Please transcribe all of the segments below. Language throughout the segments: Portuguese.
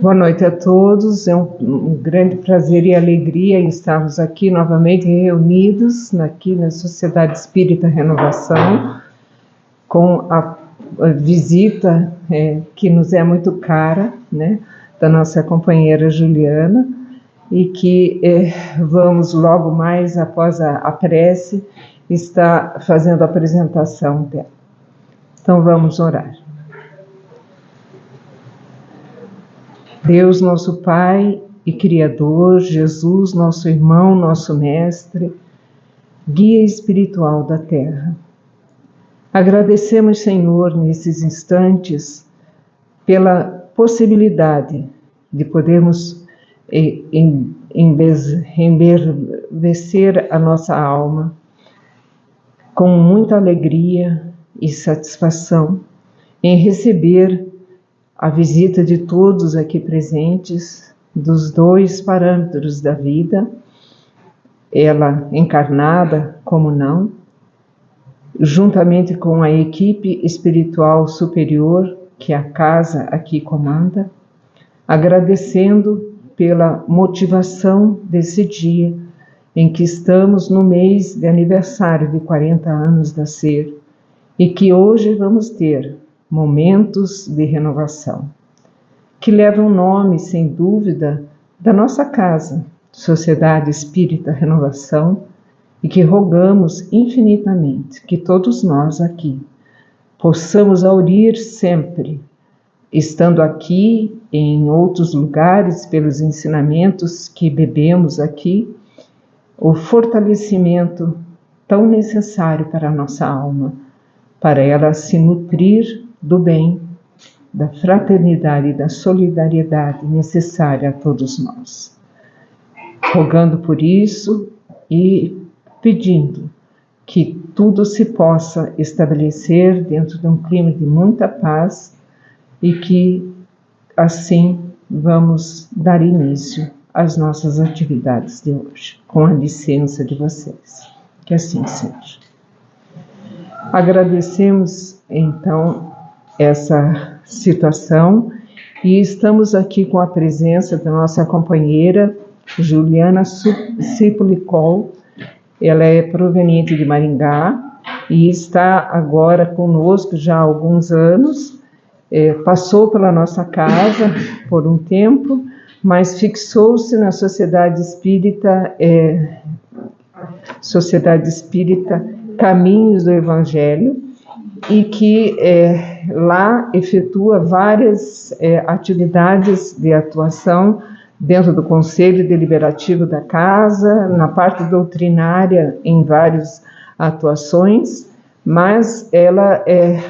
Boa noite a todos, é um grande prazer e alegria estarmos aqui novamente reunidos aqui na Sociedade Espírita Renovação, com a visita que nos é muito cara, né, da nossa companheira Juliana, e que vamos logo mais, após a prece, estar fazendo a apresentação dela. Então vamos orar. Deus, nosso Pai e Criador, Jesus, nosso irmão, nosso mestre, guia espiritual da terra. Agradecemos, Senhor, nesses instantes, pela possibilidade de podermos embervecer a nossa alma com muita alegria e satisfação em receber a visita de todos aqui presentes, dos dois parâmetros da vida, ela encarnada como não, juntamente com a equipe espiritual superior que a casa aqui comanda, agradecendo pela motivação desse dia em que estamos no mês de aniversário de 40 anos da SER e que hoje vamos ter momentos de renovação, que levam o nome, sem dúvida, da nossa casa, Sociedade Espírita Renovação, e que rogamos infinitamente que todos nós aqui possamos aurir sempre, estando aqui em outros lugares, pelos ensinamentos que bebemos aqui, o fortalecimento tão necessário para a nossa alma, para ela se nutrir do bem, da fraternidade e da solidariedade necessária a todos nós. Rogando por isso e pedindo que tudo se possa estabelecer dentro de um clima de muita paz e que assim vamos dar início às nossas atividades de hoje, com a licença de vocês. Que assim seja. Agradecemos então essa situação e estamos aqui com a presença da nossa companheira Juliana Cipolicol. Ela é proveniente de Maringá e está agora conosco já há alguns anos. Passou pela nossa casa por um tempo, mas fixou-se na Sociedade Espírita Caminhos do Evangelho, e que lá efetua várias atividades de atuação dentro do Conselho Deliberativo da Casa, na parte doutrinária, em várias atuações, mas ela,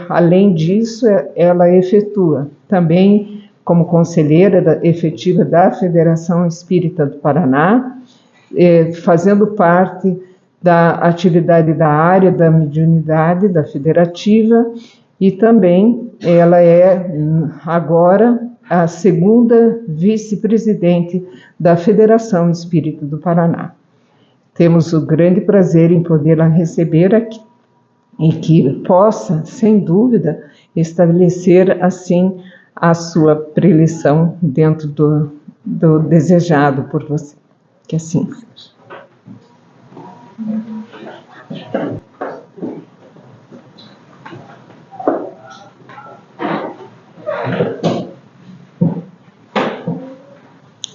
além disso, ela efetua também como conselheira efetiva da Federação Espírita do Paraná, fazendo parte da atividade da área da mediunidade da federativa, e também ela é agora a segunda vice-presidente da Federação Espírita do Paraná. Temos o grande prazer em podê-la receber aqui e que possa, sem dúvida, estabelecer assim a sua preleção dentro do desejado por você. Que assim seja.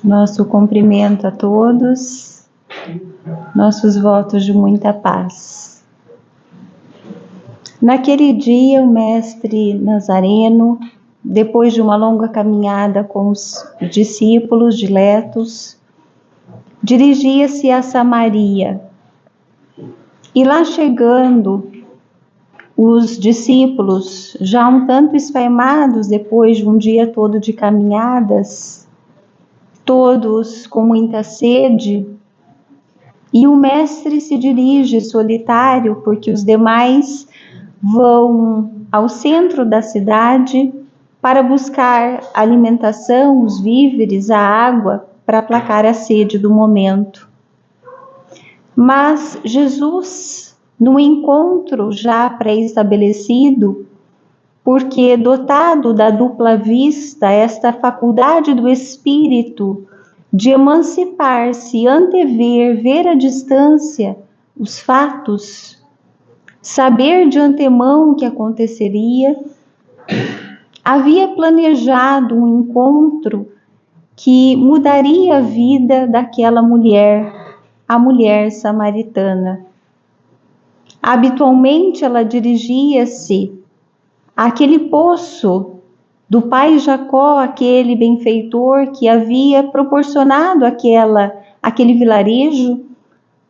Nosso cumprimento a todos, nossos votos de muita paz. Naquele dia, o mestre Nazareno, depois de uma longa caminhada com os discípulos diletos, dirigia-se a Samaria. E lá chegando, os discípulos, já um tanto esfaimados depois de um dia todo de caminhadas, todos com muita sede, e o mestre se dirige solitário, porque os demais vão ao centro da cidade para buscar alimentação, os víveres, a água, para aplacar a sede do momento. Mas Jesus, no encontro já pré-estabelecido, porque dotado da dupla vista, esta faculdade do espírito de emancipar-se, antever, ver à distância os fatos, saber de antemão o que aconteceria, havia planejado um encontro que mudaria a vida daquela mulher, a mulher samaritana. Habitualmente ela dirigia-se àquele poço do pai Jacó, aquele benfeitor que havia proporcionado aquele vilarejo,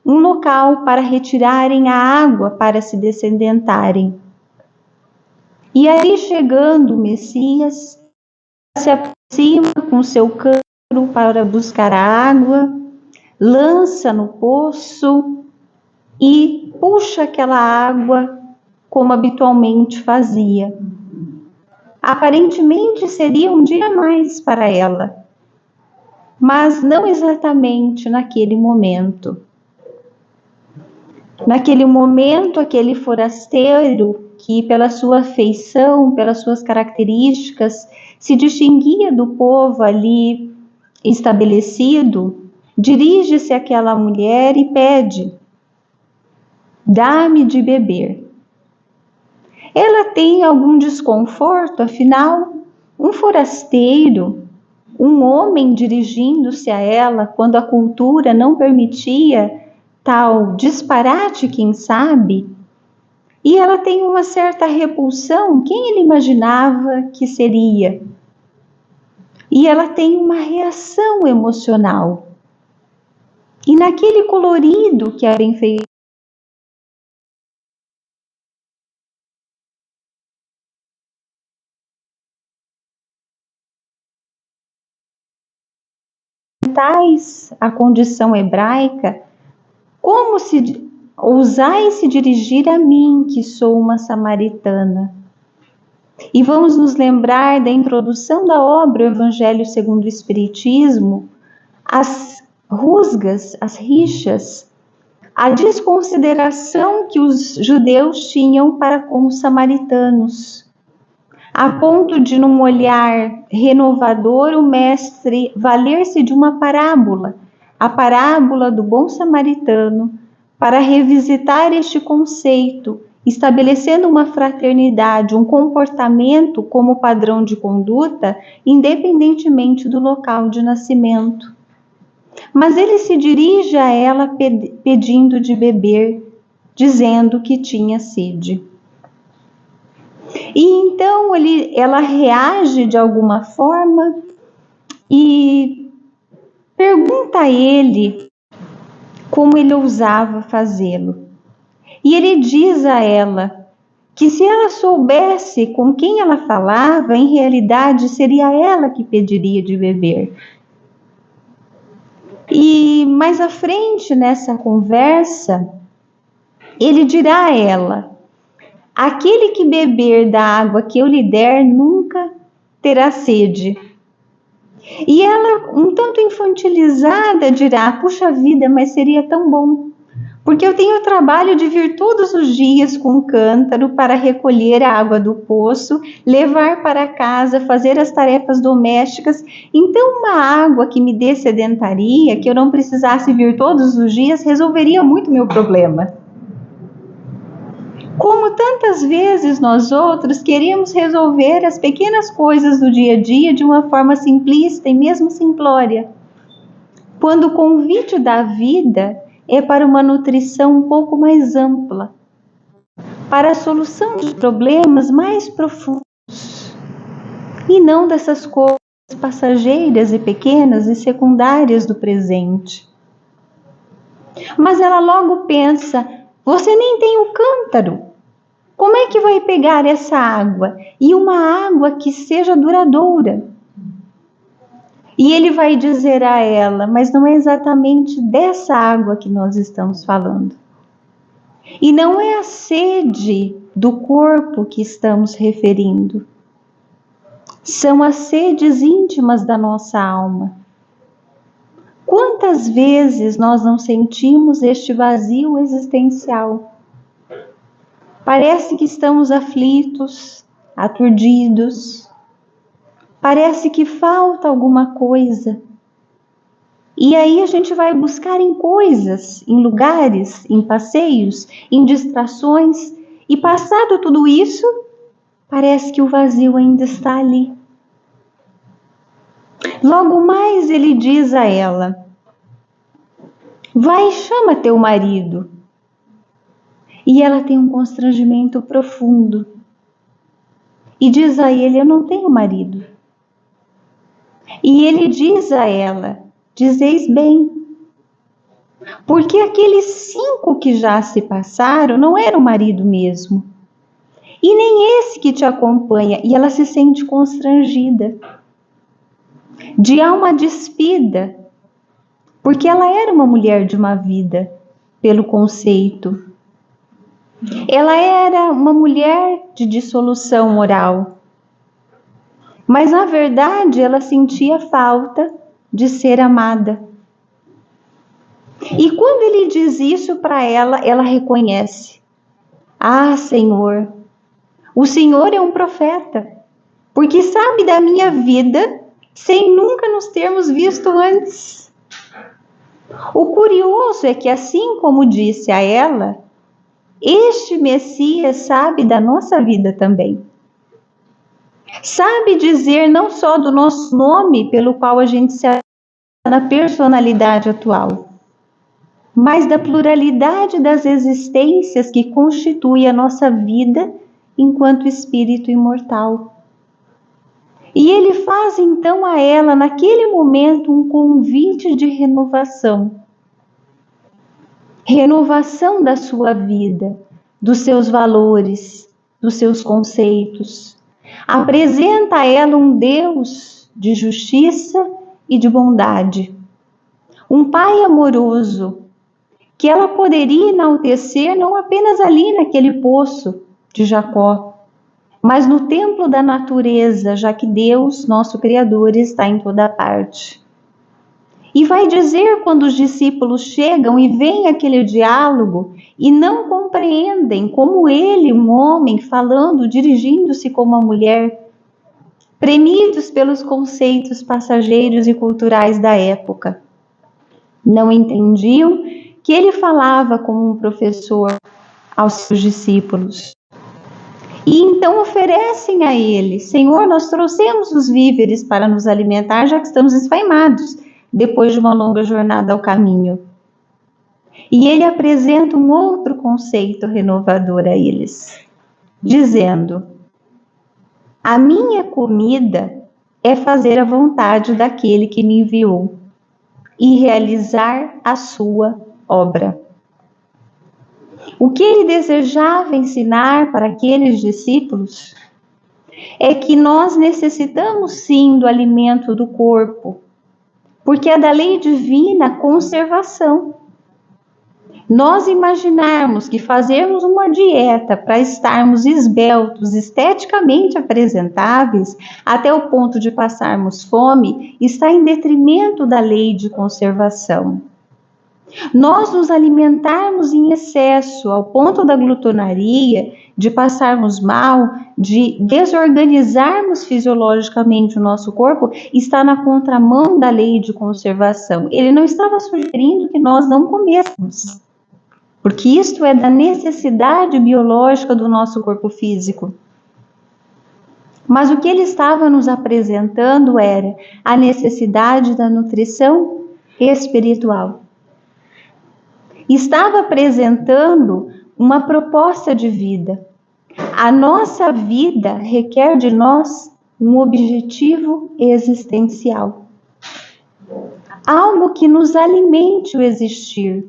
um local para retirarem a água para se descedentarem. E aí, chegando o Messias, se aproxima com seu cântaro para buscar a água, lança no poço e puxa aquela água como habitualmente fazia. Aparentemente seria um dia a mais para ela, mas não exatamente naquele momento. Naquele momento, aquele forasteiro que pela sua feição, pelas suas características, se distinguia do povo ali estabelecido, dirige-se àquela mulher e pede: dá-me de beber. Ela tem algum desconforto, afinal, um forasteiro, um homem dirigindo-se a ela quando a cultura não permitia tal disparate, quem sabe? E ela tem uma certa repulsão, quem ele imaginava que seria? E ela tem uma reação emocional. E naquele colorido que a benfeitora a condição hebraica, como se ousai se dirigir a mim, que sou uma samaritana? E vamos nos lembrar da introdução da obra O Evangelho segundo o Espiritismo, as rusgas, as rixas, a desconsideração que os judeus tinham para com os samaritanos, a ponto de, num olhar renovador, o mestre valer-se de uma parábola, a parábola do bom samaritano, para revisitar este conceito, estabelecendo uma fraternidade, um comportamento como padrão de conduta, independentemente do local de nascimento. Mas ele se dirige a ela pedindo de beber, dizendo que tinha sede. E então ela reage de alguma forma e pergunta a ele como ele ousava fazê-lo. E ele diz a ela que se ela soubesse com quem ela falava, em realidade seria ela que pediria de beber. E mais à frente nessa conversa, ele dirá a ela: aquele que beber da água que eu lhe der nunca terá sede. E ela, um tanto infantilizada, dirá: puxa vida, mas seria tão bom, porque eu tenho o trabalho de vir todos os dias com um cântaro para recolher a água do poço, levar para casa, fazer as tarefas domésticas. Então uma água que me dessedentaria, que eu não precisasse vir todos os dias, resolveria muito meu problema. Como tantas vezes nós outros queremos resolver as pequenas coisas do dia a dia de uma forma simplista e mesmo simplória, quando o convite da vida é para uma nutrição um pouco mais ampla, para a solução de problemas mais profundos, e não dessas coisas passageiras e pequenas e secundárias do presente. Mas ela logo pensa: você nem tem o cântaro. Como é que vai pegar essa água? E uma água que seja duradoura. E ele vai dizer a ela: mas não é exatamente dessa água que nós estamos falando. E não é a sede do corpo que estamos referindo. São as sedes íntimas da nossa alma. Quantas vezes nós não sentimos este vazio existencial? Parece que estamos aflitos, aturdidos. Parece que falta alguma coisa. E aí a gente vai buscar em coisas, em lugares, em passeios, em distrações. E passado tudo isso, parece que o vazio ainda está ali. Logo mais ele diz a ela: vai e chama teu marido. E ela tem um constrangimento profundo. E diz a ele: eu não tenho marido. E ele diz a ela: dizeis bem. Porque aqueles 5 que já se passaram não era o marido mesmo. E nem esse que te acompanha. E ela se sente constrangida, de alma despida, porque ela era uma mulher de uma vida, pelo conceito. Ela era uma mulher de dissolução moral. Mas na verdade ela sentia falta de ser amada. E quando ele diz isso para ela, ela reconhece: ah, Senhor, o Senhor é um profeta, porque sabe da minha vida sem nunca nos termos visto antes. O curioso é que, assim como disse a ela, este Messias sabe da nossa vida também. Sabe dizer não só do nosso nome, pelo qual a gente se na personalidade atual, mas da pluralidade das existências que constitui a nossa vida enquanto espírito imortal. E ele faz então a ela, naquele momento, um convite de renovação. Renovação da sua vida, dos seus valores, dos seus conceitos. Apresenta a ela um Deus de justiça e de bondade. Um Pai amoroso, que ela poderia enaltecer não apenas ali naquele poço de Jacó, mas no templo da natureza, já que Deus, nosso Criador, está em toda parte. E vai dizer, quando os discípulos chegam e veem aquele diálogo e não compreendem como ele, um homem, falando, dirigindo-se como uma mulher, premidos pelos conceitos passageiros e culturais da época. Não entendiam que ele falava como um professor aos seus discípulos. E então oferecem a ele: Senhor, nós trouxemos os víveres para nos alimentar, já que estamos esfaimados, depois de uma longa jornada ao caminho. E ele apresenta um outro conceito renovador a eles, dizendo: a minha comida é fazer a vontade daquele que me enviou e realizar a sua obra. O que ele desejava ensinar para aqueles discípulos é que nós necessitamos sim do alimento do corpo, porque é da lei divina a conservação. Nós imaginarmos que fazermos uma dieta para estarmos esbeltos, esteticamente apresentáveis, até o ponto de passarmos fome, está em detrimento da lei de conservação. Nós nos alimentarmos em excesso, ao ponto da glutonaria, de passarmos mal, de desorganizarmos fisiologicamente o nosso corpo, está na contramão da lei de conservação. Ele não estava sugerindo que nós não comêssemos, porque isto é da necessidade biológica do nosso corpo físico. Mas o que ele estava nos apresentando era a necessidade da nutrição espiritual. Estava apresentando uma proposta de vida. A nossa vida requer de nós um objetivo existencial. Algo que nos alimente o existir.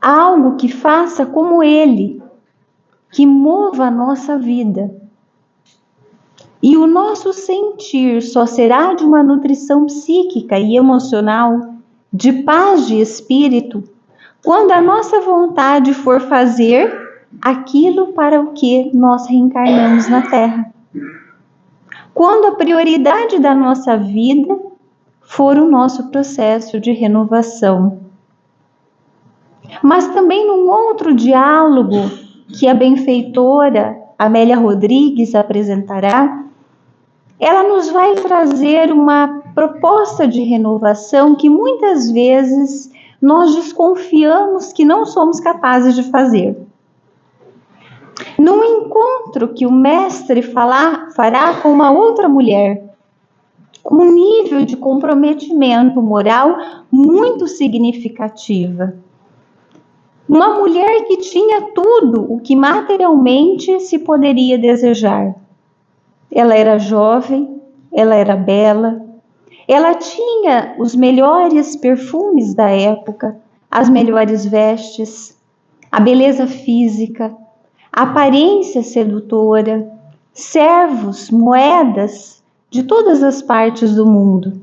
Algo que faça como ele, que mova a nossa vida. E o nosso sentir só será de uma nutrição psíquica e emocional, de paz de espírito, quando a nossa vontade for fazer aquilo para o que nós reencarnamos na Terra. Quando a prioridade da nossa vida for o nosso processo de renovação. Mas também num outro diálogo que a benfeitora Amélia Rodrigues apresentará, ela nos vai trazer uma proposta de renovação que muitas vezes nós desconfiamos que não somos capazes de fazer. Num encontro que o mestre fará com uma outra mulher, com um nível de comprometimento moral muito significativa. Uma mulher que tinha tudo o que materialmente se poderia desejar. Ela era jovem, ela era bela, ela tinha os melhores perfumes da época, as melhores vestes, a beleza física, a aparência sedutora, servos, moedas de todas as partes do mundo.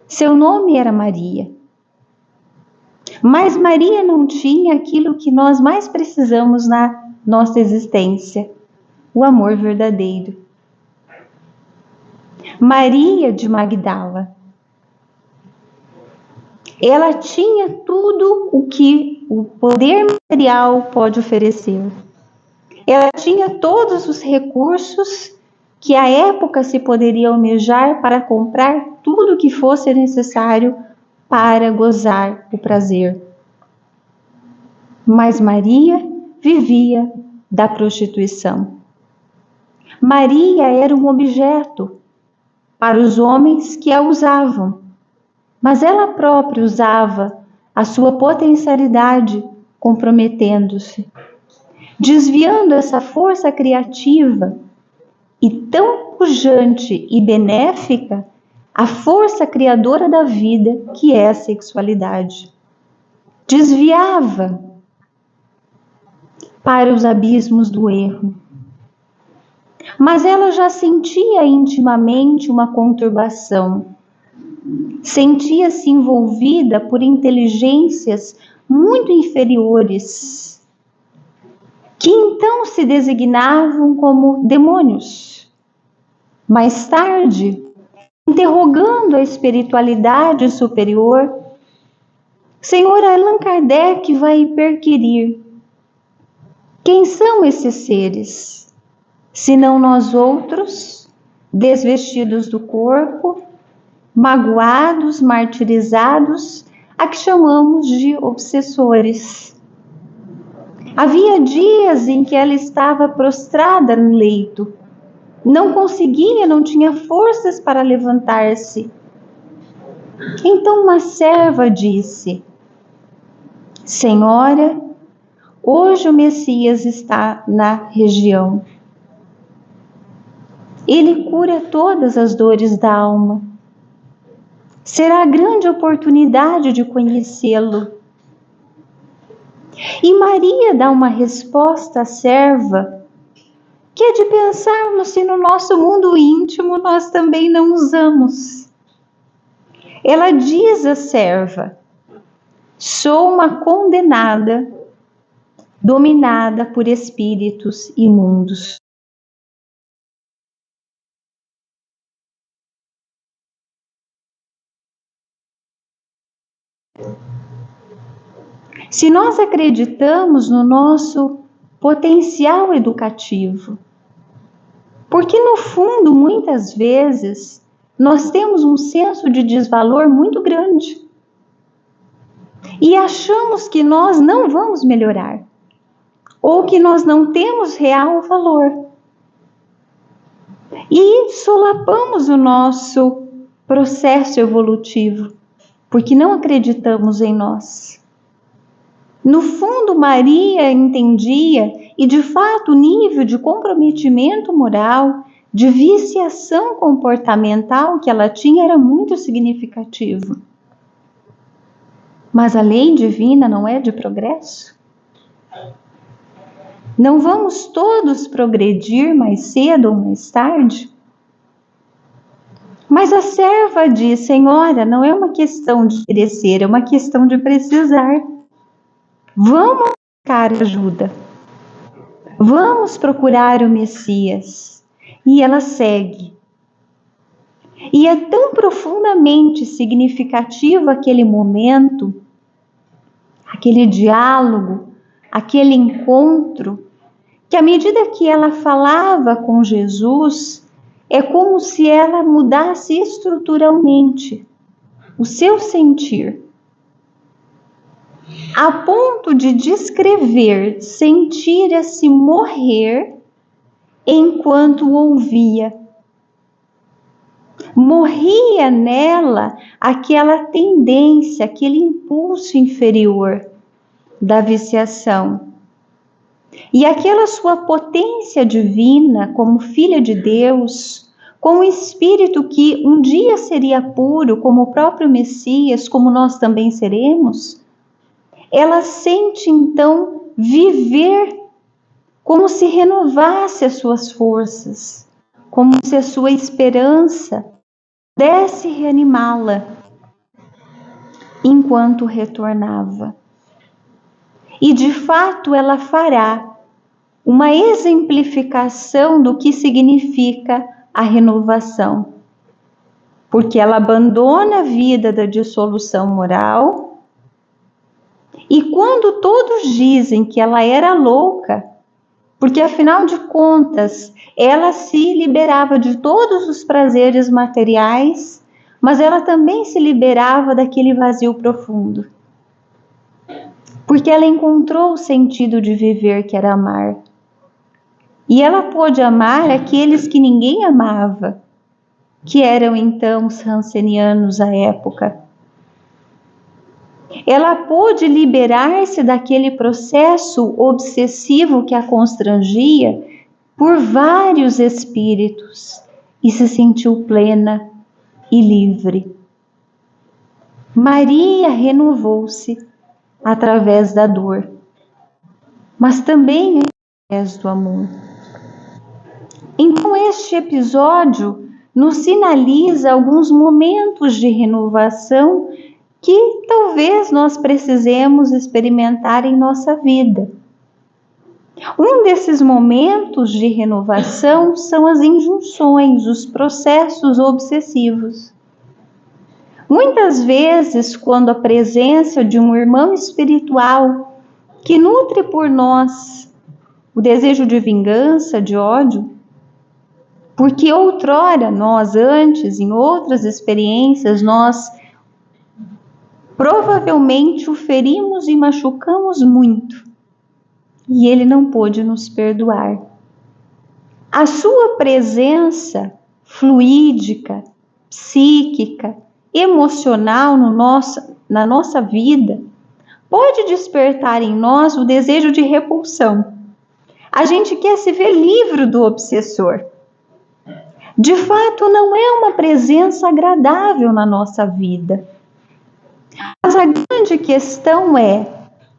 Seu nome era Maria. Mas Maria não tinha aquilo que nós mais precisamos na nossa existência, o amor verdadeiro. Maria de Magdala. Ela tinha tudo o que o poder material pode oferecer. Ela tinha todos os recursos que à época se poderia almejar para comprar tudo o que fosse necessário para gozar o prazer. Mas Maria vivia da prostituição. Maria era um objeto para os homens que a usavam, mas ela própria usava a sua potencialidade comprometendo-se, desviando essa força criativa e tão pujante e benéfica a força criadora da vida que é a sexualidade. Desviava para os abismos do erro. Mas ela já sentia intimamente uma conturbação. Sentia-se envolvida por inteligências muito inferiores, que então se designavam como demônios. Mais tarde, interrogando a espiritualidade superior, Senhor Allan Kardec vai perquirir: quem são esses seres, senão nós outros, desvestidos do corpo, magoados, martirizados, a que chamamos de obsessores? Havia dias em que ela estava prostrada no leito, não conseguia, não tinha forças para levantar-se. Então uma serva disse: Senhora, hoje o Messias está na região. Ele cura todas as dores da alma. Será a grande oportunidade de conhecê-lo. E Maria dá uma resposta à serva, que é de pensarmos se no nosso mundo íntimo nós também não usamos. Ela diz à serva: sou uma condenada, dominada por espíritos imundos. Se nós acreditamos no nosso potencial educativo, porque no fundo, muitas vezes, nós temos um senso de desvalor muito grande e achamos que nós não vamos melhorar ou que nós não temos real valor e solapamos o nosso processo evolutivo porque não acreditamos em nós. No fundo, Maria entendia, e de fato o nível de comprometimento moral, de viciação comportamental que ela tinha era muito significativo. Mas a lei divina não é de progresso? Não vamos todos progredir mais cedo ou mais tarde? Mas a serva diz: Senhora, não é uma questão de crescer, é uma questão de precisar. Vamos buscar ajuda. Vamos procurar o Messias. E ela segue. E é tão profundamente significativo aquele momento, aquele diálogo, aquele encontro, que à medida que ela falava com Jesus, é como se ela mudasse estruturalmente o seu sentir, a ponto de descrever sentir-se morrer enquanto ouvia. Morria nela aquela tendência, aquele impulso inferior da viciação. E aquela sua potência divina, como filha de Deus, com o espírito que um dia seria puro, como o próprio Messias, como nós também seremos, ela sente então viver como se renovasse as suas forças, como se a sua esperança pudesse reanimá-la enquanto retornava. E de fato ela fará uma exemplificação do que significa a renovação, porque ela abandona a vida da dissolução moral, e quando todos dizem que ela era louca, porque afinal de contas ela se liberava de todos os prazeres materiais, mas ela também se liberava daquele vazio profundo, porque ela encontrou o sentido de viver, que era amar. E ela pôde amar aqueles que ninguém amava, que eram então os rancenianos à época. Ela pôde liberar-se daquele processo obsessivo que a constrangia por vários espíritos e se sentiu plena e livre. Maria renovou-se através da dor, mas também através do amor. Então este episódio nos sinaliza alguns momentos de renovação que talvez nós precisemos experimentar em nossa vida. Um desses momentos de renovação são as injunções, os processos obsessivos. Muitas vezes, quando a presença de um irmão espiritual que nutre por nós o desejo de vingança, de ódio, porque outrora nós antes, em outras experiências, nós provavelmente o ferimos e machucamos muito, e ele não pôde nos perdoar. A sua presença fluídica, psíquica, emocional na nossa vida pode despertar em nós o desejo de repulsão. A gente quer se ver livre do obsessor. De fato, não é uma presença agradável na nossa vida. Mas a grande questão é,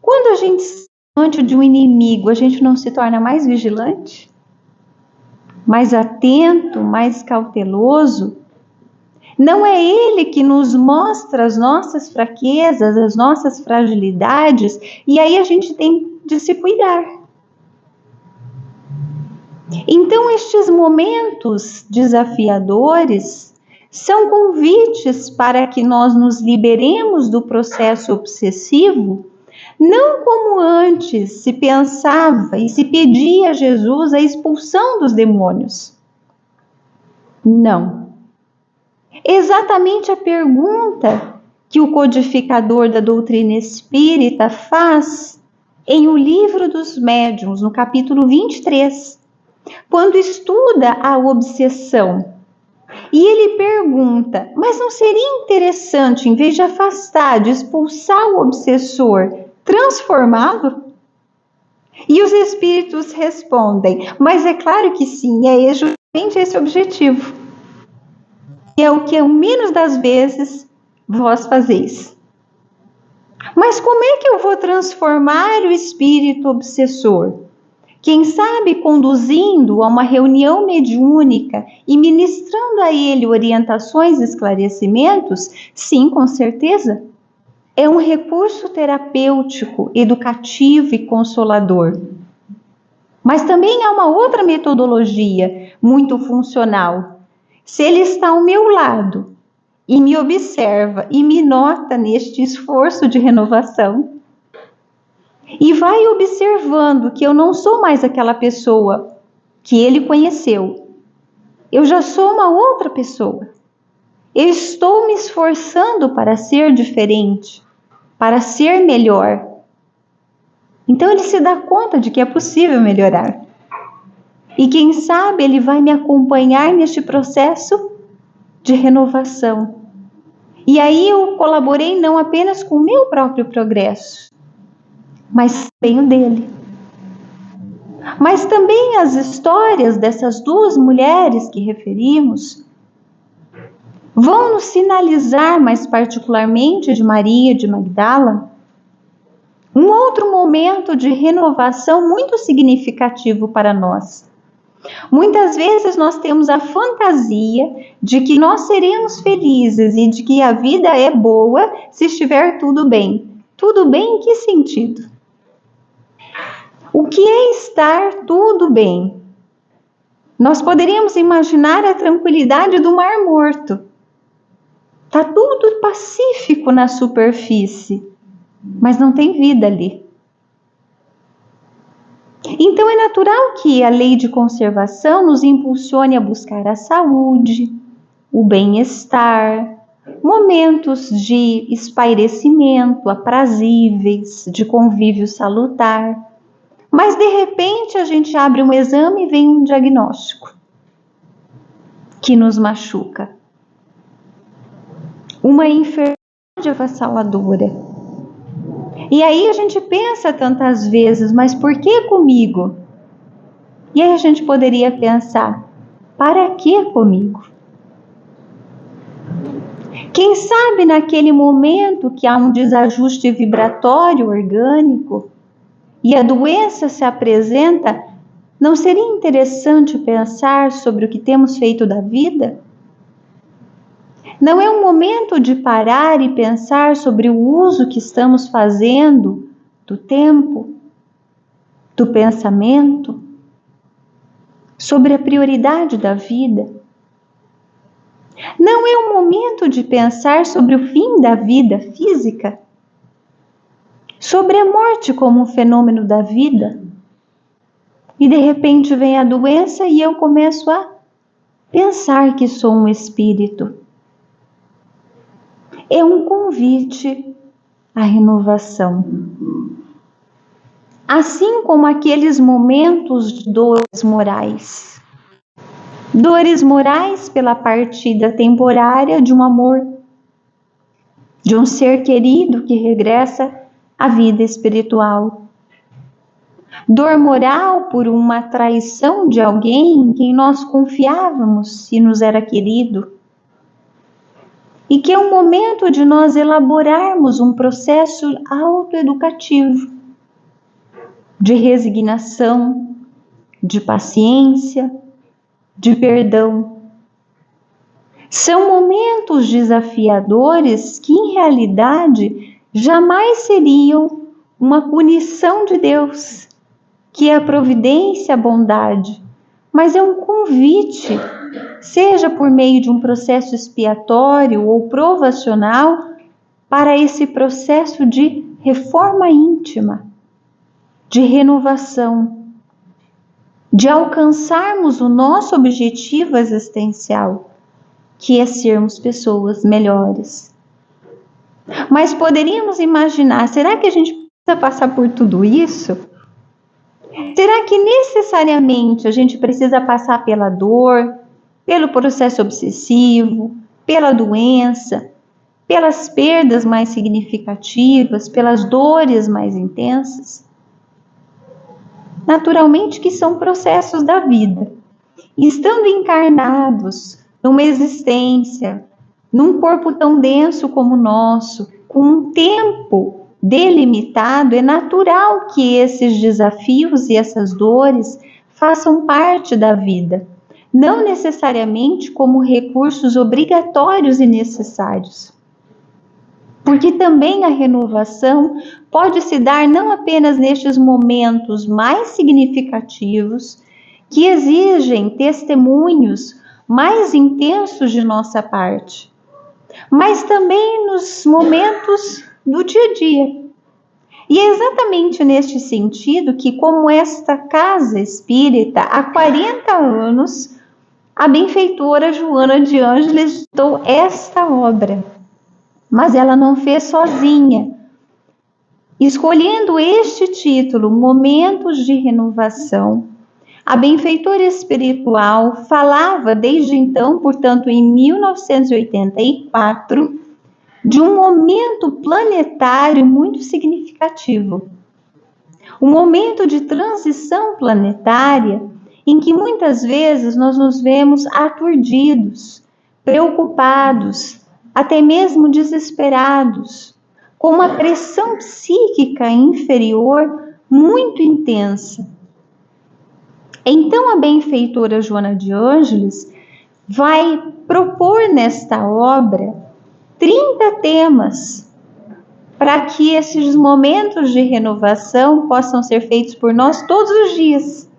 quando a gente está diante de um inimigo, a gente não se torna mais vigilante? Mais atento, mais cauteloso? Não é ele que nos mostra as nossas fraquezas, as nossas fragilidades, e aí a gente tem de se cuidar. Então, estes momentos desafiadores são convites para que nós nos liberemos do processo obsessivo, não como antes se pensava e se pedia a Jesus a expulsão dos demônios. Não. Exatamente a pergunta que o codificador da doutrina espírita faz em O Livro dos Médiuns, no capítulo 23, quando estuda a obsessão. E ele pergunta, mas não seria interessante, em vez de afastar, de expulsar o obsessor, transformá-lo? E os espíritos respondem, mas é claro que sim, é justamente esse o objetivo. E é o que menos das vezes vós fazeis. Mas como é que eu vou transformar o espírito obsessor? Quem sabe conduzindo a uma reunião mediúnica e ministrando a ele orientações e esclarecimentos? Sim, com certeza. É um recurso terapêutico, educativo e consolador. Mas também há uma outra metodologia muito funcional. Se ele está ao meu lado e me observa e me nota neste esforço de renovação, E vai observando que eu não sou mais aquela pessoa que ele conheceu. Eu já sou uma outra pessoa. Eu estou me esforçando para ser diferente, para ser melhor. Então ele se dá conta de que é possível melhorar. E quem sabe ele vai me acompanhar neste processo de renovação. E aí eu colaborei não apenas com o meu próprio progresso, mas também o dele. Mas também as histórias dessas duas mulheres que referimos vão nos sinalizar, mais particularmente de Maria de Magdala, um outro momento de renovação muito significativo para nós. Muitas vezes nós temos a fantasia de que nós seremos felizes e de que a vida é boa se estiver tudo bem. Tudo bem em que sentido? O que é estar tudo bem? Nós poderíamos imaginar a tranquilidade do Mar Morto. Está tudo pacífico na superfície, mas não tem vida ali. Então é natural que a lei de conservação nos impulsione a buscar a saúde, o bem-estar, momentos de espairecimento aprazíveis, de convívio salutar. Mas de repente a gente abre um exame e vem um diagnóstico que nos machuca. Uma enfermidade avassaladora. E aí a gente pensa tantas vezes, mas por que comigo? E aí a gente poderia pensar, para que comigo? Quem sabe naquele momento que há um desajuste vibratório orgânico e a doença se apresenta, não seria interessante pensar sobre o que temos feito da vida? Não é um momento de parar e pensar sobre o uso que estamos fazendo do tempo, do pensamento, sobre a prioridade da vida? Não é um momento de pensar sobre o fim da vida física? Sobre a morte como um fenômeno da vida? E de repente vem a doença e eu começo a pensar que sou um espírito. É um convite à renovação. Assim como aqueles momentos de dores morais. Dores morais pela partida temporária de um amor, de um ser querido que regressa à vida espiritual. Dor moral por uma traição de alguém em quem nós confiávamos e nos era querido. E que é um momento de nós elaborarmos um processo autoeducativo, de resignação, de paciência, de perdão. São momentos desafiadores que, em realidade, jamais seriam uma punição de Deus, que é a providência, a bondade, mas é um convite, seja por meio de um processo expiatório ou provacional, para esse processo de reforma íntima, de renovação, de alcançarmos o nosso objetivo existencial, que é sermos pessoas melhores. Mas poderíamos imaginar, será que a gente precisa passar por tudo isso? Será que necessariamente a gente precisa passar pela dor, pelo processo obsessivo, pela doença, pelas perdas mais significativas, pelas dores mais intensas? Naturalmente que são processos da vida. Estando encarnados numa existência, num corpo tão denso como o nosso, com um tempo delimitado, é natural que esses desafios e essas dores façam parte da vida, não necessariamente como recursos obrigatórios e necessários. Porque também a renovação pode se dar não apenas nestes momentos mais significativos, que exigem testemunhos mais intensos de nossa parte, mas também nos momentos do dia a dia. E é exatamente neste sentido que, como esta casa espírita, há 40 anos, a benfeitora Joana de Ângeles editou esta obra. Mas ela não fez sozinha. Escolhendo este título, Momentos de Renovação, a benfeitora espiritual falava desde então, portanto em 1984, de um momento planetário muito significativo. Um momento de transição planetária em que muitas vezes nós nos vemos aturdidos, preocupados, até mesmo desesperados, com uma pressão psíquica inferior muito intensa. Então a benfeitora Joana de Ângeles vai propor nesta obra 30 temas para que esses momentos de renovação possam ser feitos por nós todos os dias.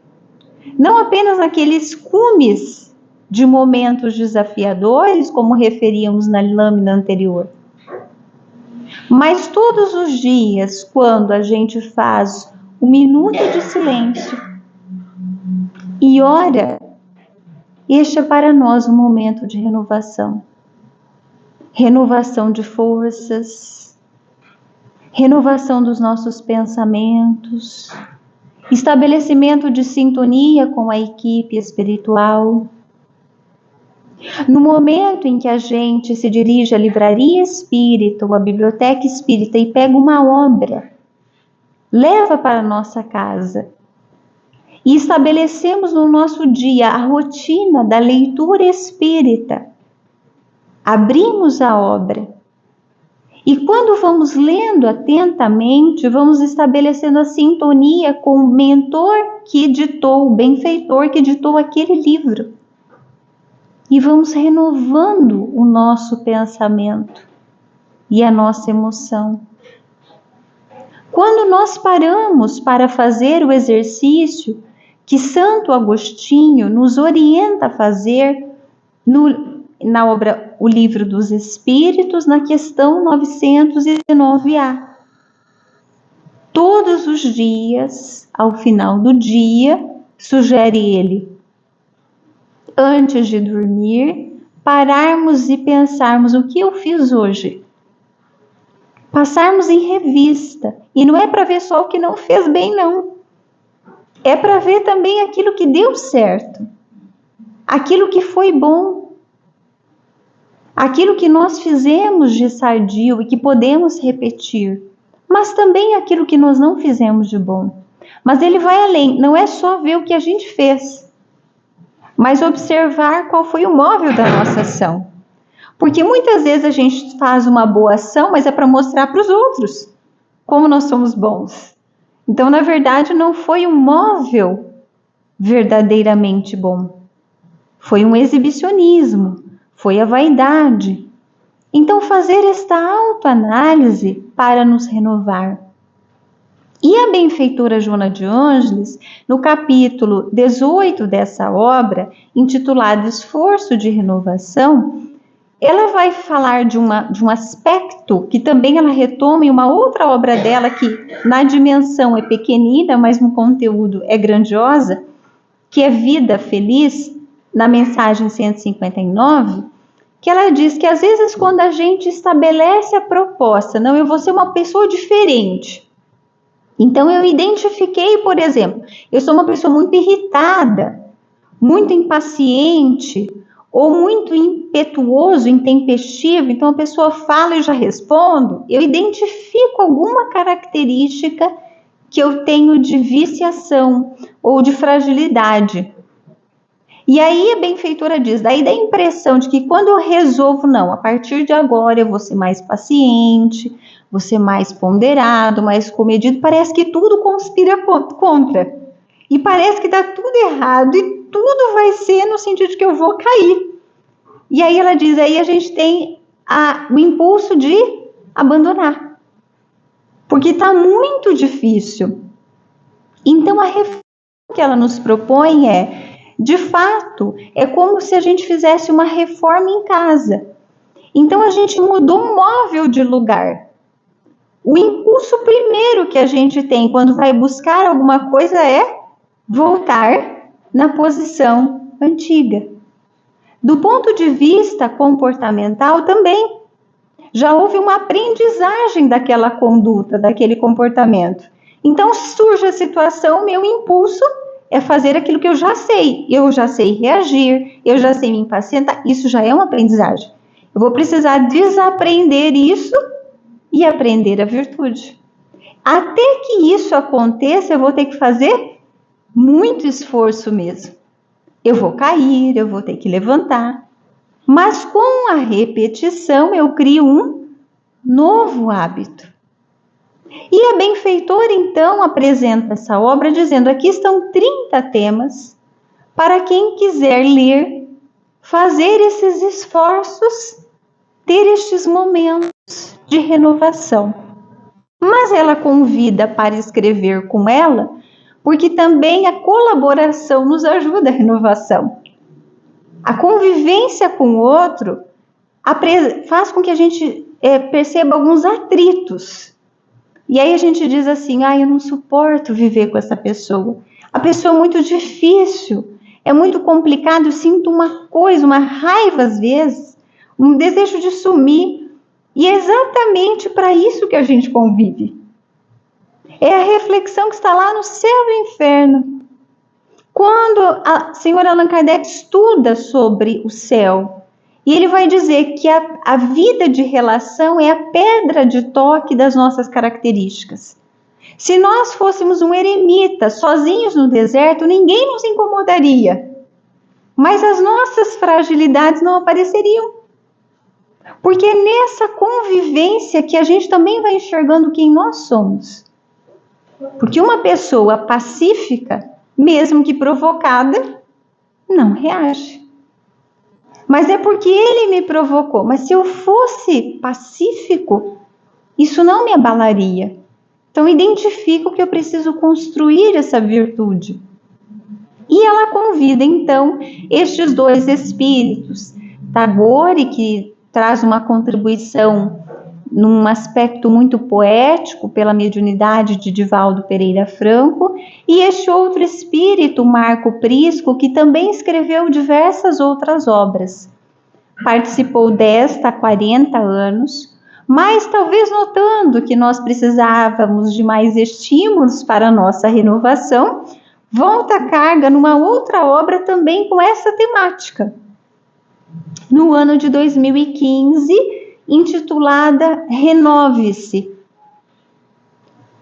Não apenas aqueles cumes de momentos desafiadores, como referíamos na lâmina anterior, mas todos os dias, quando a gente faz um minuto de silêncio e ora, este é para nós um momento de renovação. Renovação de forças, renovação dos nossos pensamentos, estabelecimento de sintonia com a equipe espiritual. No momento em que a gente se dirige à livraria espírita ou à biblioteca espírita e pega uma obra, leva para a nossa casa e estabelecemos no nosso dia a rotina da leitura espírita, abrimos a obra e quando vamos lendo atentamente, vamos estabelecendo a sintonia com o mentor que ditou, o benfeitor que ditou aquele livro. E vamos renovando o nosso pensamento e a nossa emoção. Quando nós paramos para fazer o exercício que Santo Agostinho nos orienta a fazer na obra O Livro dos Espíritos, na questão 909A. Todos os dias, ao final do dia, sugere ele, antes de dormir, pararmos e pensarmos o que eu fiz hoje. Passarmos em revista. E não é para ver só o que não fez bem, não. É para ver também aquilo que deu certo. Aquilo que foi bom. Aquilo que nós fizemos de sadio e que podemos repetir. Mas também aquilo que nós não fizemos de bom. Mas ele vai além. Não é só ver o que a gente fez, mas observar qual foi o móvel da nossa ação. Porque muitas vezes a gente faz uma boa ação, mas é para mostrar para os outros como nós somos bons. Então, na verdade, não foi um móvel verdadeiramente bom. Foi um exibicionismo, foi a vaidade. Então, fazer esta autoanálise para nos renovar. E a benfeitora Joana de Ângeles, no capítulo 18 dessa obra, intitulado Esforço de Renovação, ela vai falar de um aspecto que também ela retoma em uma outra obra dela, que na dimensão é pequenina, mas no conteúdo é grandiosa, que é Vida Feliz, na mensagem 159, que ela diz que às vezes quando a gente estabelece a proposta, não, eu vou ser uma pessoa diferente. Então eu identifiquei, por exemplo, eu sou uma pessoa muito irritada, muito impaciente, ou muito impetuoso, intempestivo, então a pessoa fala e eu já respondo, eu identifico alguma característica que eu tenho de viciação ou de fragilidade. E aí a benfeitora diz, daí dá a impressão de que quando eu resolvo, não, a partir de agora eu vou ser mais paciente, vou ser mais ponderado, mais comedido, parece que tudo conspira contra. E parece que está tudo errado e tudo vai ser no sentido de que eu vou cair. E aí ela diz, aí a gente tem o impulso de abandonar. Porque está muito difícil. Então a reforma que ela nos propõe de fato, é como se a gente fizesse uma reforma em casa. Então a gente mudou um móvel de lugar. O impulso primeiro que a gente tem quando vai buscar alguma coisa é voltar na posição antiga. Do ponto de vista comportamental também, já houve uma aprendizagem daquela conduta, daquele comportamento. Então surge a situação, meu impulso é fazer aquilo que eu já sei reagir, eu já sei me impacientar, isso já é uma aprendizagem. Eu vou precisar desaprender isso e aprender a virtude. Até que isso aconteça, eu vou ter que fazer muito esforço mesmo. Eu vou cair, eu vou ter que levantar. Mas com a repetição, eu crio um novo hábito. E a benfeitora, então, apresenta essa obra dizendo: aqui estão 30 temas para quem quiser ler, fazer esses esforços, ter estes momentos de renovação. Mas ela convida para escrever com ela, porque também a colaboração nos ajuda a renovação. A convivência com o outro faz com que a gente perceba alguns atritos. E aí a gente diz assim: eu não suporto viver com essa pessoa. A pessoa é muito difícil, é muito complicado, eu sinto uma coisa, uma raiva às vezes, um desejo de sumir. E é exatamente para isso que a gente convive. É a reflexão que está lá no céu e no inferno. Quando a senhora Allan Kardec estuda sobre o céu, e ele vai dizer que a vida de relação é a pedra de toque das nossas características. Se nós fôssemos um eremita, sozinhos no deserto, ninguém nos incomodaria. Mas as nossas fragilidades não apareceriam. Porque é nessa convivência que a gente também vai enxergando quem nós somos. Porque uma pessoa pacífica, mesmo que provocada, não reage. Mas é porque ele me provocou. Mas se eu fosse pacífico, isso não me abalaria. Então, identifico que eu preciso construir essa virtude. E ela convida, então, estes dois espíritos. Tagore, que traz uma contribuição num aspecto muito poético pela mediunidade de Divaldo Pereira Franco, e este outro espírito, Marco Prisco, que também escreveu diversas outras obras. Participou desta há 40 anos, mas talvez notando que nós precisávamos de mais estímulos para a nossa renovação, volta a carga numa outra obra também com essa temática. No ano de 2015, intitulada Renove-se.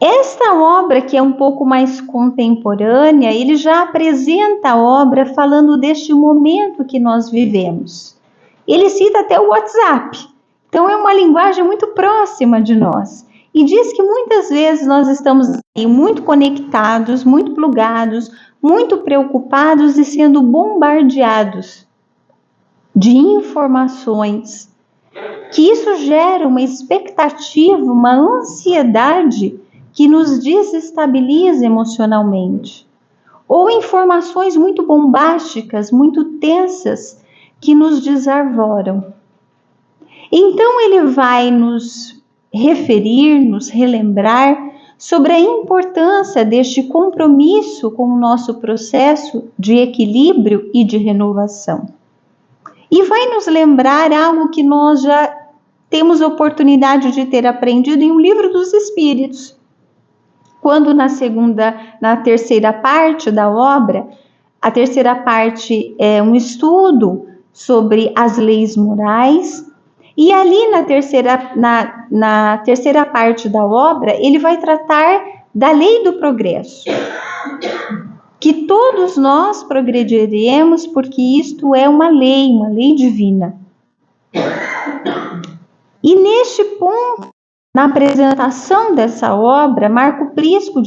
Esta obra, que é um pouco mais contemporânea, ele já apresenta a obra falando deste momento que nós vivemos. Ele cita até o WhatsApp, então é uma linguagem muito próxima de nós. E diz que muitas vezes nós estamos muito conectados, muito plugados, muito preocupados e sendo bombardeados de informações, que isso gera uma expectativa, uma ansiedade que nos desestabiliza emocionalmente. Ou informações muito bombásticas, muito tensas, que nos desarvoram. Então ele vai nos referir, nos relembrar sobre a importância deste compromisso com o nosso processo de equilíbrio e de renovação. E vai nos lembrar algo que nós já temos oportunidade de ter aprendido em um livro dos Espíritos. Quando na terceira parte da obra, a terceira parte é um estudo sobre as leis morais, e ali na terceira parte da obra, ele vai tratar da lei do progresso. Que todos nós progrediremos, porque isto é uma lei divina. E neste ponto, na apresentação dessa obra, Marco Prisco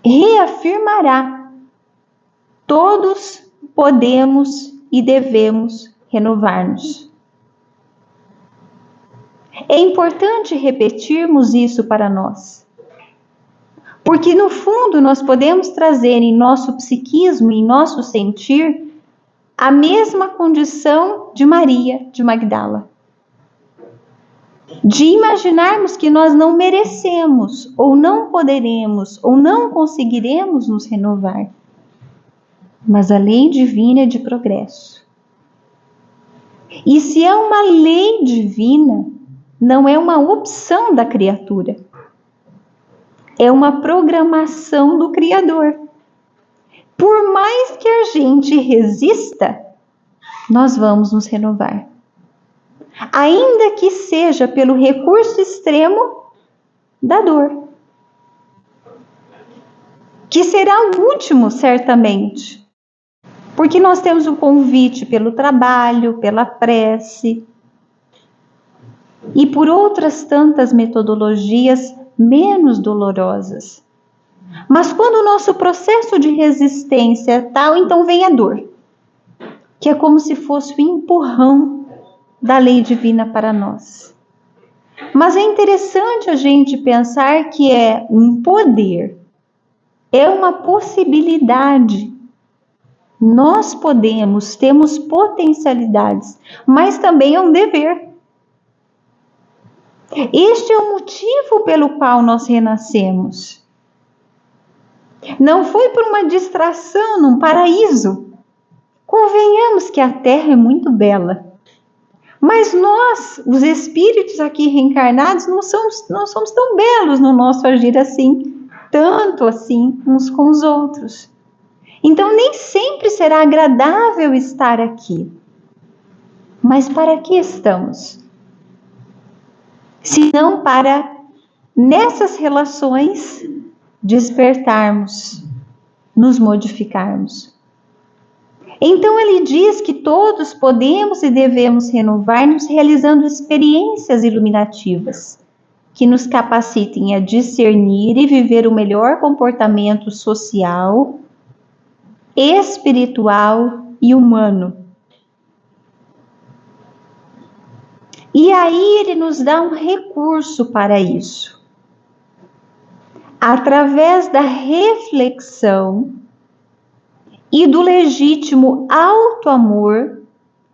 reafirmará: todos podemos e devemos renovar-nos. É importante repetirmos isso para nós. Porque, no fundo, nós podemos trazer em nosso psiquismo, em nosso sentir, a mesma condição de Maria de Magdala. de imaginarmos que nós não merecemos, ou não poderemos, ou não conseguiremos nos renovar. Mas a lei divina é de progresso. E se é uma lei divina, não é uma opção da criatura. É uma programação do Criador. Por mais que a gente resista, nós vamos nos renovar. Ainda que seja pelo recurso extremo da dor. Que será o último, certamente. Porque nós temos o convite pelo trabalho, pela prece e por outras tantas metodologias menos dolorosas. Mas quando o nosso processo de resistência é tal, então vem a dor, que é como se fosse o empurrão da lei divina para nós. Mas é interessante a gente pensar que é um poder, é uma possibilidade. Nós podemos, temos potencialidades, mas também é um dever. Este é o motivo pelo qual nós renascemos. Não foi por uma distração num paraíso. Convenhamos que a Terra é muito bela. Mas nós, os espíritos aqui reencarnados, não somos tão belos no nosso agir assim, tanto assim uns com os outros. Então nem sempre será agradável estar aqui. Mas para que estamos? Se não para, nessas relações, despertarmos, nos modificarmos. Então ele diz que todos podemos e devemos renovar-nos realizando experiências iluminativas, que nos capacitem a discernir e viver o melhor comportamento social, espiritual e humano. E aí ele nos dá um recurso para isso. Através da reflexão e do legítimo autoamor,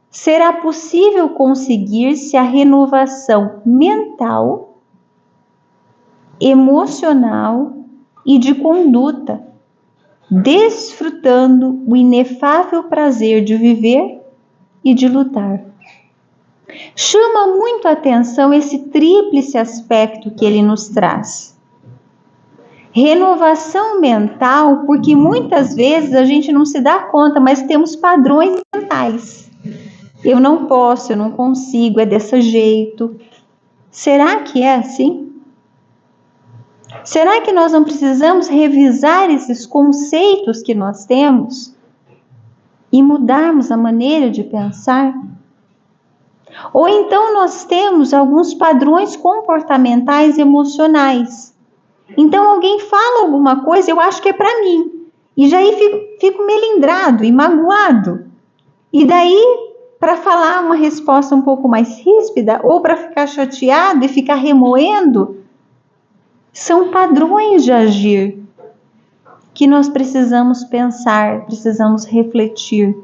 será possível conseguir-se a renovação mental, emocional e de conduta, desfrutando o inefável prazer de viver e de lutar. Chama muito a atenção esse tríplice aspecto que ele nos traz. Renovação mental, porque muitas vezes a gente não se dá conta, mas temos padrões mentais. Eu não posso, eu não consigo, é desse jeito. Será que é assim? Será que nós não precisamos revisar esses conceitos que nós temos e mudarmos a maneira de pensar? Ou então nós temos alguns padrões comportamentais emocionais. Então alguém fala alguma coisa, eu acho que é para mim. E já aí fico melindrado e magoado. E daí, para falar uma resposta um pouco mais ríspida, ou para ficar chateado e ficar remoendo, são padrões de agir que nós precisamos pensar, precisamos refletir.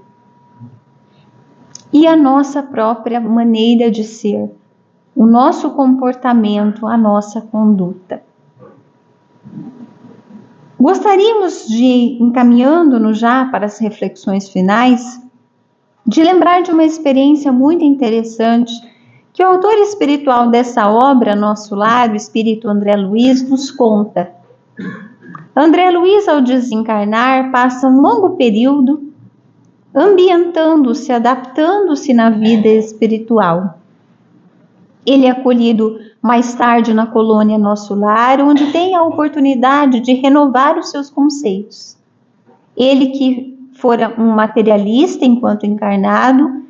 E a nossa própria maneira de ser, o nosso comportamento, a nossa conduta. Gostaríamos de, encaminhando-nos já para as reflexões finais, de lembrar de uma experiência muito interessante que o autor espiritual dessa obra, Nosso Lar, o Espírito André Luiz, nos conta. André Luiz, ao desencarnar, passa um longo período ambientando-se, adaptando-se na vida espiritual. Ele é acolhido mais tarde na colônia Nosso Lar, onde tem a oportunidade de renovar os seus conceitos. Ele, que fora um materialista enquanto encarnado,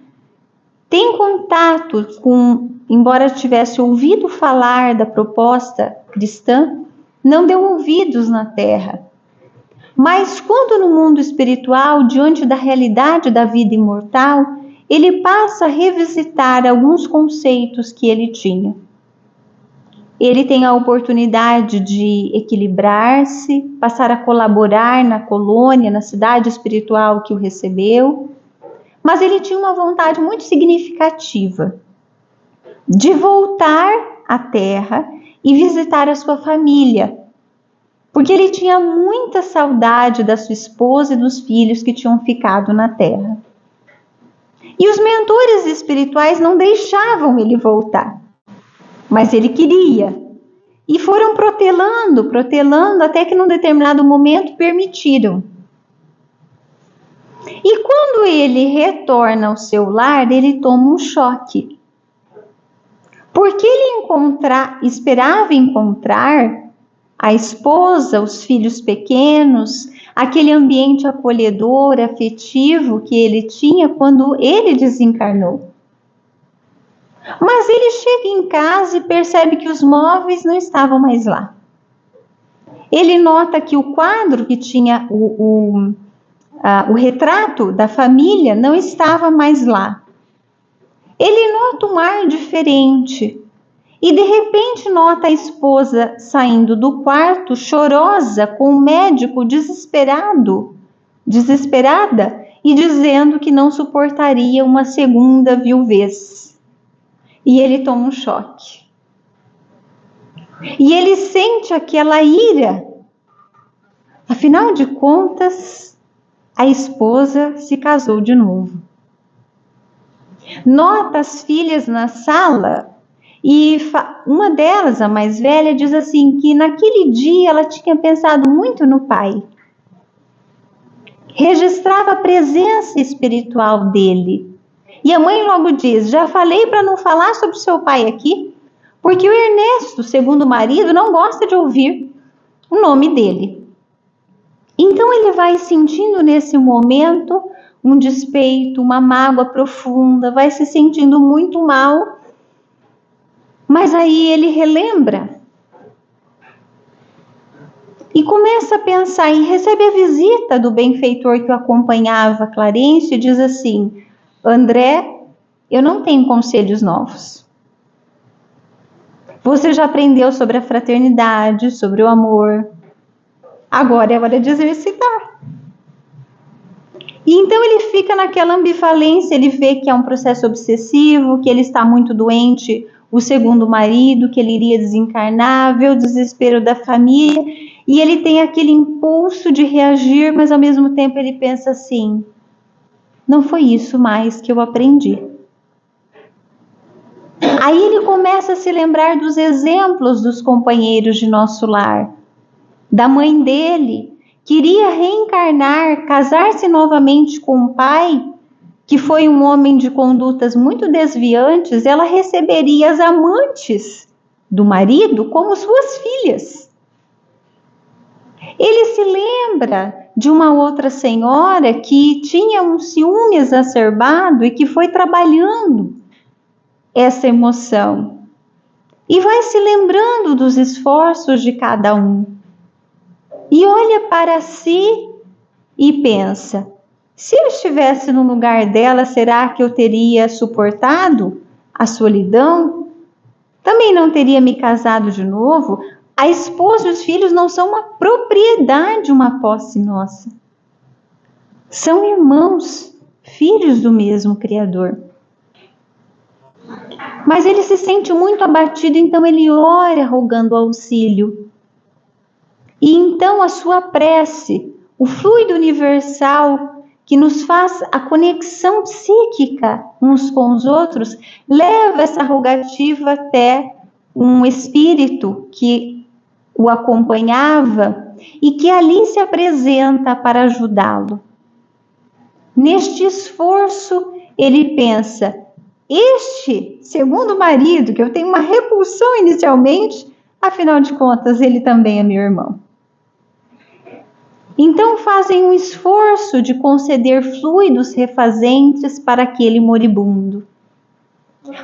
tem contato com, embora tivesse ouvido falar da proposta cristã, não deu ouvidos na Terra. Mas quando no mundo espiritual, diante da realidade da vida imortal, ele passa a revisitar alguns conceitos que ele tinha. Ele tem a oportunidade de equilibrar-se, passar a colaborar na colônia, na cidade espiritual que o recebeu, mas ele tinha uma vontade muito significativa de voltar à terra e visitar a sua família, porque ele tinha muita saudade da sua esposa e dos filhos que tinham ficado na terra. E os mentores espirituais não deixavam ele voltar, mas ele queria. E foram protelando, até que num determinado momento permitiram. E quando ele retorna ao seu lar, ele toma um choque. Porque ele esperava encontrar a esposa, os filhos pequenos, aquele ambiente acolhedor, afetivo que ele tinha quando ele desencarnou. Mas ele chega em casa e percebe que os móveis não estavam mais lá. Ele nota que o quadro que tinha o retrato da família não estava mais lá. Ele nota um ar diferente e de repente nota a esposa saindo do quarto chorosa com o médico desesperada e dizendo que não suportaria uma segunda viuvez. E ele toma um choque. E ele sente aquela ira. Afinal de contas, a esposa se casou de novo. Nota as filhas na sala e uma delas, a mais velha, diz assim que naquele dia ela tinha pensado muito no pai. Registrava a presença espiritual dele. E a mãe logo diz, já falei para não falar sobre seu pai aqui, porque o Ernesto, segundo o marido, não gosta de ouvir o nome dele. Então ele vai sentindo nesse momento um despeito, uma mágoa profunda, vai se sentindo muito mal, mas aí ele relembra e começa a pensar e recebe a visita do benfeitor que o acompanhava, Clarencio, e diz assim, André, eu não tenho conselhos novos. Você já aprendeu sobre a fraternidade, sobre o amor. Agora é hora de exercitar. E então ele fica naquela ambivalência, ele vê que é um processo obsessivo, que ele está muito doente, o segundo marido, que ele iria desencarnar, vê o desespero da família, e ele tem aquele impulso de reagir, mas ao mesmo tempo ele pensa assim, não foi isso mais que eu aprendi. Aí ele começa a se lembrar dos exemplos dos companheiros de nosso lar, da mãe dele, queria reencarnar, casar-se novamente com um pai, que foi um homem de condutas muito desviantes, ela receberia as amantes do marido como suas filhas. Ele se lembra de uma outra senhora que tinha um ciúme exacerbado e que foi trabalhando essa emoção. E vai se lembrando dos esforços de cada um. E olha para si e pensa, se eu estivesse no lugar dela, será que eu teria suportado a solidão? Também não teria me casado de novo? A esposa e os filhos não são uma propriedade, uma posse nossa. São irmãos, filhos do mesmo Criador. Mas ele se sente muito abatido, então ele ora rogando auxílio. E então a sua prece, o fluido universal que nos faz a conexão psíquica uns com os outros, leva essa rogativa até um espírito que o acompanhava e que ali se apresenta para ajudá-lo. Neste esforço, ele pensa, este segundo marido, que eu tenho uma repulsão inicialmente, afinal de contas, ele também é meu irmão. Então fazem um esforço de conceder fluidos refazentes para aquele moribundo.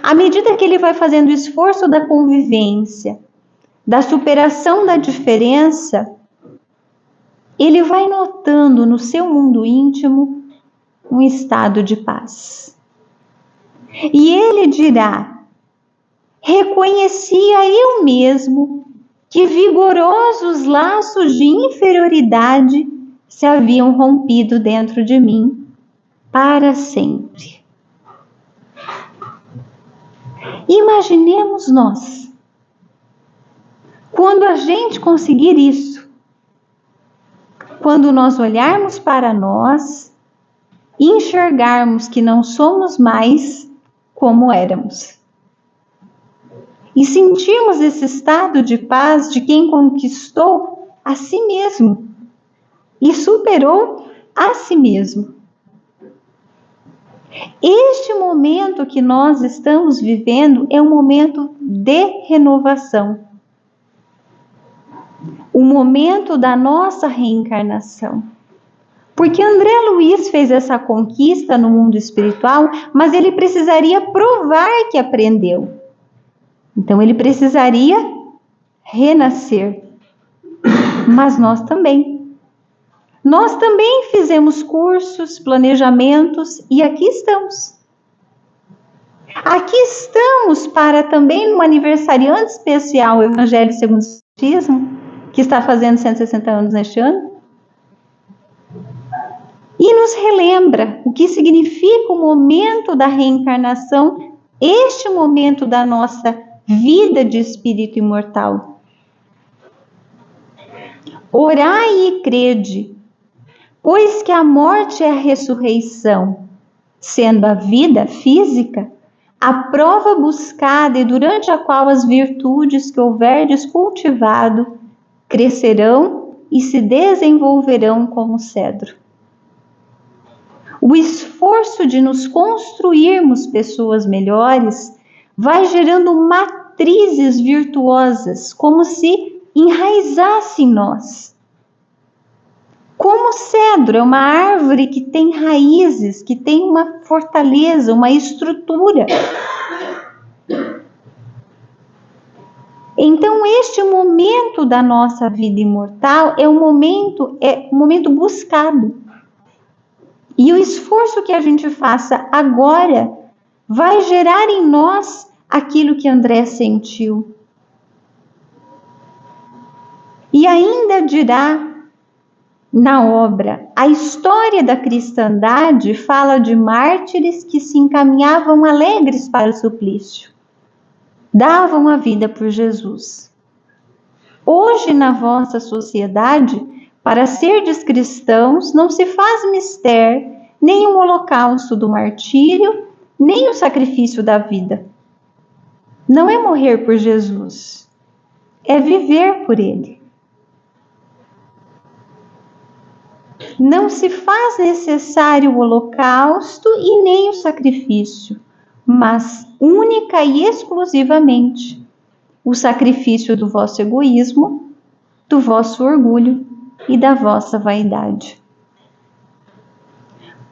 À medida que ele vai fazendo o esforço da convivência, da superação da diferença, ele vai notando no seu mundo íntimo um estado de paz. E ele dirá, reconhecia eu mesmo que vigorosos laços de inferioridade se haviam rompido dentro de mim para sempre. Imaginemos nós quando a gente conseguir isso, quando nós olharmos para nós e enxergarmos que não somos mais como éramos, e sentirmos esse estado de paz de quem conquistou a si mesmo e superou a si mesmo. Este momento que nós estamos vivendo é um momento de renovação, o momento da nossa reencarnação. Porque André Luiz fez essa conquista no mundo espiritual, mas ele precisaria provar que aprendeu. Então ele precisaria renascer. Mas nós também. Nós também fizemos cursos, planejamentos e aqui estamos. Aqui estamos para também no aniversariante especial o Evangelho segundo o Espiritismo, que está fazendo 160 anos neste ano. E nos relembra o que significa o momento da reencarnação, este momento da nossa vida de espírito imortal. Orai e crede, pois que a morte é a ressurreição, sendo a vida física a prova buscada e durante a qual as virtudes que houverdes cultivado crescerão e se desenvolverão como cedro. O esforço de nos construirmos pessoas melhores vai gerando matrizes virtuosas, como se enraizasse em nós. Como o cedro é uma árvore que tem raízes, que tem uma fortaleza, uma estrutura. Então, este momento da nossa vida imortal é um momento buscado. E o esforço que a gente faça agora vai gerar em nós aquilo que André sentiu. E ainda dirá na obra, a história da cristandade fala de mártires que se encaminhavam alegres para o suplício. Davam a vida por Jesus. Hoje, na vossa sociedade, para serdes cristãos, não se faz mister nem o holocausto do martírio, nem o sacrifício da vida. Não é morrer por Jesus, é viver por Ele. Não se faz necessário o holocausto e nem o sacrifício, mas única e exclusivamente o sacrifício do vosso egoísmo, do vosso orgulho e da vossa vaidade.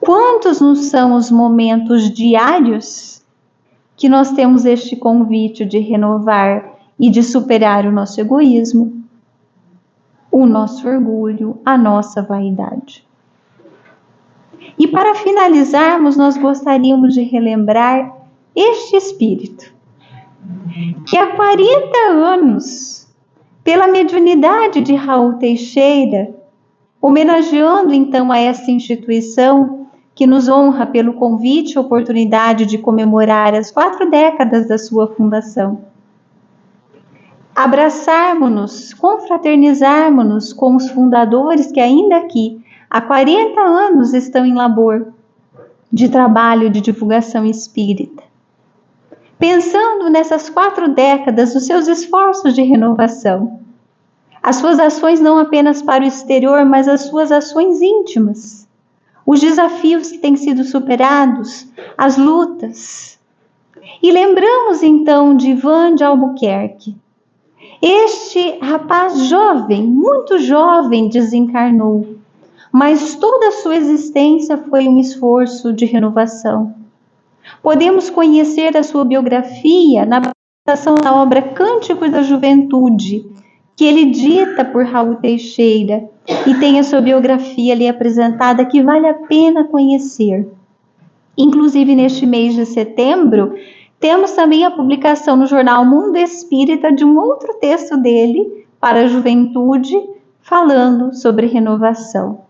Quantos não são os momentos diários que nós temos este convite de renovar e de superar o nosso egoísmo, o nosso orgulho, a nossa vaidade. E para finalizarmos, nós gostaríamos de relembrar este espírito, que há 40 anos, pela mediunidade de Raul Teixeira, homenageando então a esta instituição que nos honra pelo convite e oportunidade de comemorar as 4 décadas da sua fundação. Abraçarmos-nos, confraternizarmos-nos com os fundadores que ainda aqui, há 40 anos, estão em labor de trabalho de divulgação espírita. Pensando nessas 4 décadas, os seus esforços de renovação, as suas ações não apenas para o exterior, mas as suas ações íntimas, os desafios que têm sido superados, as lutas. E lembramos então de Ivan de Albuquerque. Este rapaz jovem, muito jovem, desencarnou, mas toda a sua existência foi um esforço de renovação. Podemos conhecer a sua biografia na apresentação da obra Cânticos da Juventude, que ele dita por Raul Teixeira, e tem a sua biografia ali apresentada, que vale a pena conhecer. Inclusive, neste mês de setembro, temos também a publicação no jornal Mundo Espírita de um outro texto dele para a juventude, falando sobre renovação.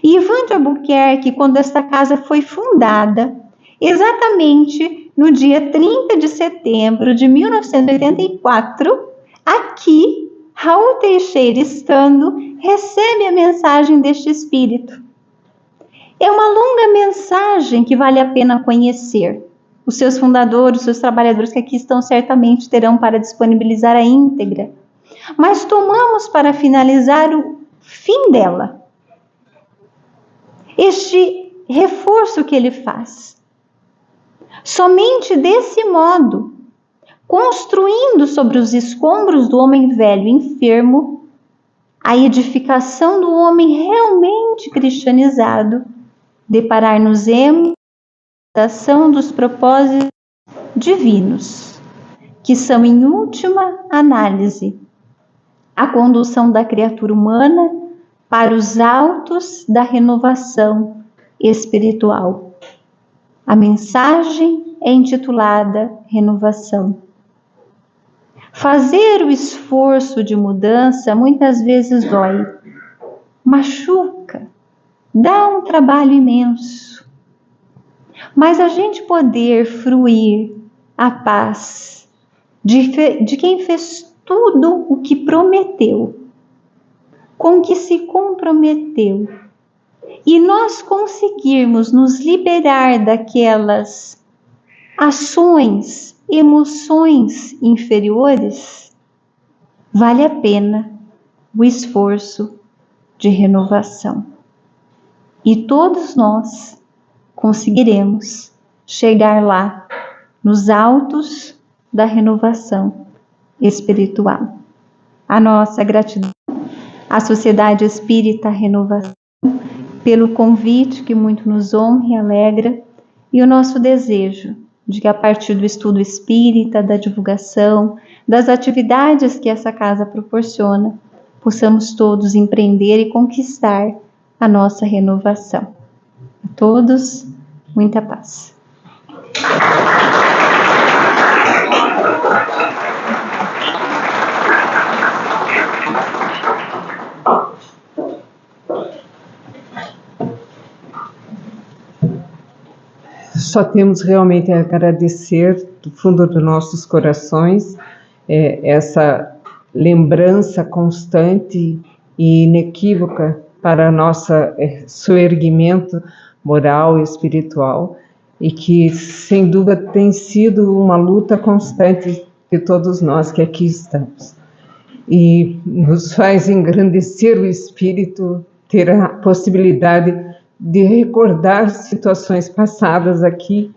E Ivan de Albuquerque, quando esta casa foi fundada, exatamente no dia 30 de setembro de 1984, aqui, Raul Teixeira, estando, recebe a mensagem deste espírito. É uma longa mensagem que vale a pena conhecer. Os seus fundadores, os seus trabalhadores que aqui estão, certamente terão para disponibilizar a íntegra. Mas tomamos para finalizar o fim dela. Este reforço que ele faz. Somente desse modo, construindo sobre os escombros do homem velho enfermo, a edificação do homem realmente cristianizado, deparar-nos-emos com a ação dos propósitos divinos, que são, em última análise, a condução da criatura humana para os altos da renovação espiritual. A mensagem é intitulada Renovação. Fazer o esforço de mudança muitas vezes dói, machuca, dá um trabalho imenso. Mas a gente poder fruir a paz de quem fez tudo o que prometeu, com que se comprometeu, e nós conseguirmos nos liberar daquelas ações, emoções inferiores, vale a pena o esforço de renovação. E todos nós conseguiremos chegar lá, nos altos da renovação espiritual. A nossa gratidão à Sociedade Espírita Renovação pelo convite que muito nos honra e alegra, e o nosso desejo de que, a partir do estudo espírita, da divulgação, das atividades que essa casa proporciona, possamos todos empreender e conquistar a nossa renovação. A todos, muita paz. Só temos realmente a agradecer do fundo dos nossos corações essa lembrança constante e inequívoca para nosso soerguimento moral e espiritual, e que, sem dúvida, tem sido uma luta constante de todos nós que aqui estamos. E nos faz engrandecer o espírito, ter a possibilidade de recordar situações passadas aqui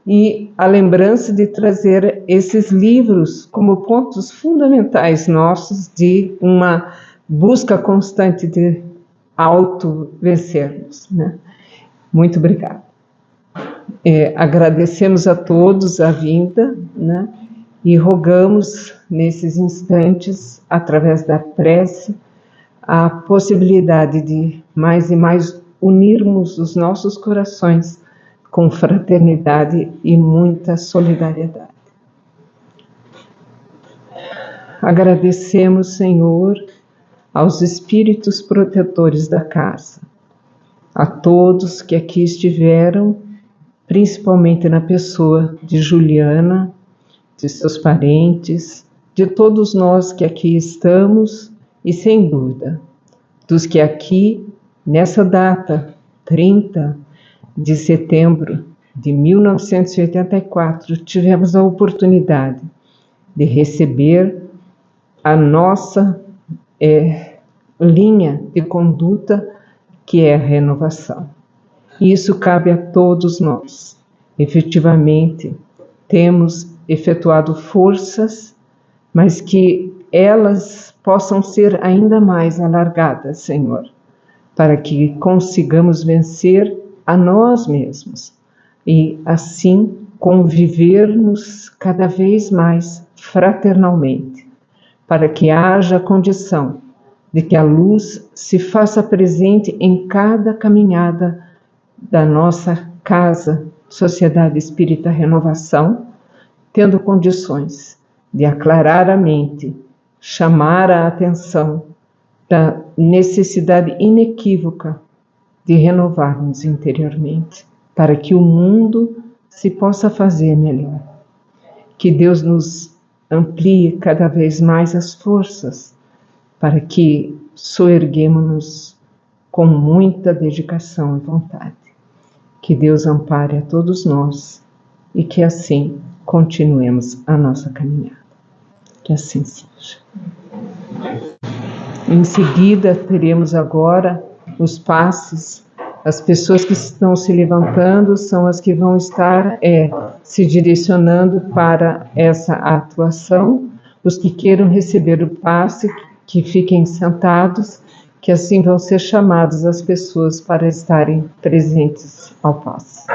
e a lembrança de trazer esses livros como pontos fundamentais nossos de uma busca constante de auto-vencermos, né? Muito obrigada. Agradecemos a todos a vinda, né? E rogamos nesses instantes, através da prece, a possibilidade de mais e mais unirmos os nossos corações com fraternidade e muita solidariedade. Agradecemos, Senhor, aos espíritos protetores da casa, a todos que aqui estiveram, principalmente na pessoa de Juliana, de seus parentes, de todos nós que aqui estamos e, sem dúvida, dos que aqui, nessa data, 30 de setembro de 1984, tivemos a oportunidade de receber a nossa linha de conduta, que é a renovação. E isso cabe a todos nós. Efetivamente, temos efetuado forças, mas que elas possam ser ainda mais alargadas, Senhor, para que consigamos vencer a nós mesmos e, assim, convivermos cada vez mais fraternalmente, para que haja condição de que a luz se faça presente em cada caminhada da nossa casa, Sociedade Espírita Renovação, tendo condições de aclarar a mente, chamar a atenção da necessidade inequívoca de renovarmos interiormente, para que o mundo se possa fazer melhor. Que Deus nos amplie cada vez mais as forças para que soerguemos-nos com muita dedicação e vontade. Que Deus ampare a todos nós e que assim continuemos a nossa caminhada. Que assim seja. Em seguida, teremos agora os passes. As pessoas que estão se levantando são as que vão estar se direcionando para essa atuação. Os que queiram receber o passe, que fiquem sentados, que assim vão ser chamadas as pessoas para estarem presentes ao passe.